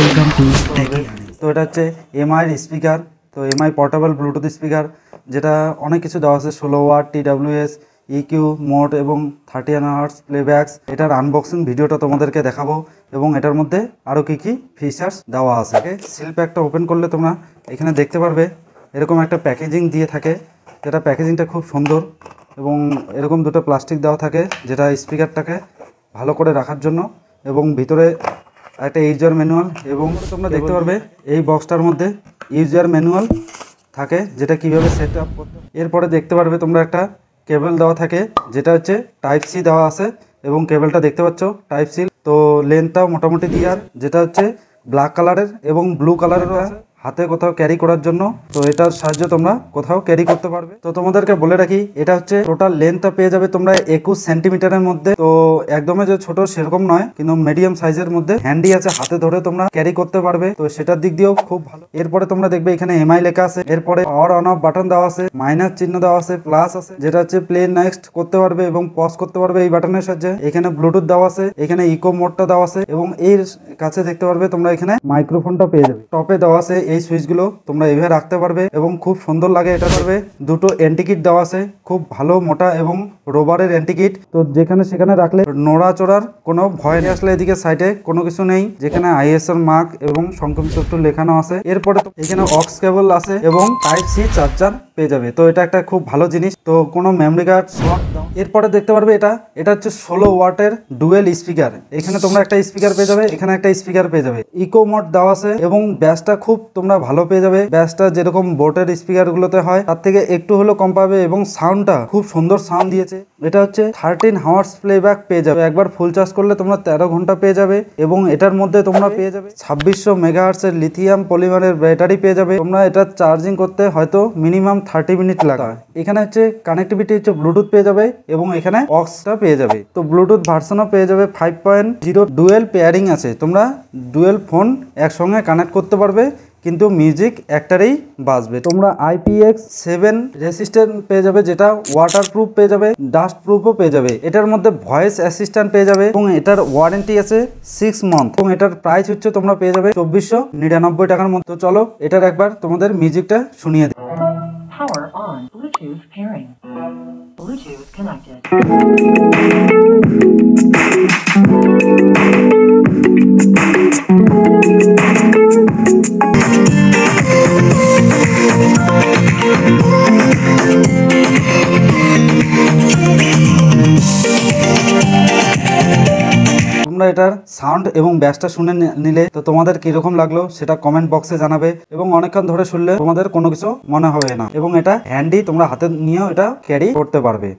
Welcome to টেকি। তো এটা হচ্ছে এমআই স্পিকার। তো এমআই পোর্টেবল ব্লুটুথ স্পিকার, যেটা অনেক কিছু দেওয়া আছে, 16 ওয়াট, TWS, ইকিউ, মোড এবং 30 হার্টজ প্লেব্যাকস। এটার আনবক্সিং ভিডিওটা তোমাদেরকে দেখাবো এবং এটার মধ্যে আরও কী কী ফিচার্স দেওয়া আছে। সিল প্যাকটা ওপেন করলে তোমরা এখানে দেখতে পারবে এরকম একটা প্যাকেজিং দিয়ে থাকে, যেটা প্যাকেজিংটা খুব সুন্দর এবং এরকম দুটো প্লাস্টিক দেওয়া থাকে যেটা স্পিকারটাকে ভালো করে রাখার জন্য, এবং ভিতরে একটা ইউজার ম্যানুয়াল, এবং তোমরা দেখতে পারবে এই বক্সটার মধ্যে ইউজার ম্যানুয়াল থাকে যেটা কিভাবে সেট আপ করতে। এরপরে দেখতে পারবে তোমরা একটা কেবল দেওয়া থাকে যেটা হচ্ছে টাইপ সি দেওয়া আছে, এবং কেবলটা দেখতে পাচ্ছ টাইপ সি। তো লেন্থটাও মোটামুটি দিয়ার, যেটা হচ্ছে ব্ল্যাক কালারের এবং ব্লু কালারেরও আছে, হাতে কোথাও ক্যারি করার জন্য। তো এটার সাহায্যে তোমরা কোথাও ক্যারি করতে পারবে। তো তোমাদেরকে বলে রাখি, এটা হচ্ছে টোটাল লেন্থটা পেয়ে যাবে তোমরা 21 সেন্টিমিটারের মধ্যে। তো একদমই যে ছোট সেরকম নয়, কিন্তু মিডিয়াম সাইজের মধ্যে, হ্যান্ডি আছে, হাতে ধরে তোমরা ক্যারি করতে পারবে। তো সেটার দিক দিয়েও খুব ভালো। এরপরে তোমরা দেখবে এখানে এমআই লেখা আছে, এরপরে পাওয়ার অন অফ বাটন দেওয়া আছে, মাইনাস চিহ্ন দেওয়া আছে, প্লাস আছে, যেটা হচ্ছে প্লে নেক্সট করতে পারবে এবং পজ করতে পারবে এই বাটনের সাহায্যে। এখানে ব্লুটুথ দেওয়া আছে, এখানে ইকো মোডটা দেওয়া আছে, এবং এর কাছে দেখতে পারবে তোমরা এখানে মাইক্রোফোনটা পেয়ে যাবে। টপে দেওয়া আছে এই সুইচগুলো তোমরা এইভাবে রাখতে পারবে এবং খুব সুন্দর লাগে এটা। পারবে দুটো এন্টিকিট দেওয়া আছে, খুব ভালো মোটা এবং রোবারের এন্টিকিট। তো যেখানে সেখানে রাখলে নড়াচড়ার কোনো ভয় নেই। আসলে এদিকে সাইডে কোনো কিছু নেই, যেখানে আইএসআর মার্ক এবং সংক্ষিপ্ত একটু লেখানো আছে। এরপরে এখানে অক্স কেবল আছে এবং টাইপ সি চার্জার পেয়ে যাবে। তো এটা একটা খুব ভালো জিনিস। তো কোনো মেমরি কার্ড স্লট দাও। এরপরে দেখতে পারবে এটা হচ্ছে 16 ওয়াটের ডুয়েল স্পিকার। এখানে তোমরা একটা স্পিকার পেয়ে যাবে, এখানে একটা স্পিকার পেয়ে যাবে, ইকো মোড দেওয়া আছে, এবং ব্যাসটা খুব তোমরা ভালো পেয়ে যাবে। ব্যাসটা যেরকম বোটের স্পিকার গুলোতে হয় তার থেকে একটু হলো কম পাবে, এবং সাউন্ডটা খুব সুন্দর সাউন্ড দিয়েছে। এটা হচ্ছে 13 হাওয়ার্স প্লেব্যাক পেয়ে যাবে। একবার ফুল চার্জ করলে তোমরা 13 ঘন্টা পেয়ে যাবে, এবং এটার মধ্যে তোমরা পেয়ে যাবে 2600 মেগাহার্টজের লিথিয়াম পলিমারের ব্যাটারি পেয়ে যাবে। তোমরা এটা চার্জিং করতে হয়তো মিনিমাম 30 মিনিট লাগে। এখানে হচ্ছে কানেক্টিভিটি হচ্ছে ব্লুটুথ পেয়ে যাবে, এবং এখানে অক্সটা পেয়ে যাবে। তো ব্লুটুথ ভার্সনও পেয়ে যাবে 5.0। ডুয়েল পেয়ারিং আছে, তোমরা ডুয়েল ফোন একসঙ্গে কানেক্ট করতে পারবে, কিন্তু মিউজিক একটারেই বাজবে। তোমরা IPX7 রেসিস্ট্যান্ট পেয়ে যাবে, যেটা ওয়াটার প্রুফ পেয়ে যাবে, ডাস্ট প্রুফও পেয়ে যাবে। এটার মধ্যে ভয়েস অ্যাসিস্ট্যান্ট পেয়ে যাবে, এবং এটার ওয়ারেন্টি আছে 6 মান্থ, এবং এটার প্রাইস হচ্ছে তোমরা পেয়ে যাবে 2499 টাকার মতো। তো চলো এটার একবার তোমাদের মিউজিকটা শুনিয়ে দিই। Power on. Bluetooth pairing. Bluetooth connected. তোমরা এটার সাউন্ড এবং ব্যাসটা শুনে নিলে তো তোমাদের কিরকম লাগলো সেটা কমেন্ট বক্সে জানাবে, এবং অনেকক্ষণ ধরে শুনলে তোমাদের কোনো কিছু মনে হবে না, এবং এটা হ্যান্ডি, তোমরা হাতে নিয়েও এটা ক্যারি করতে পারবে।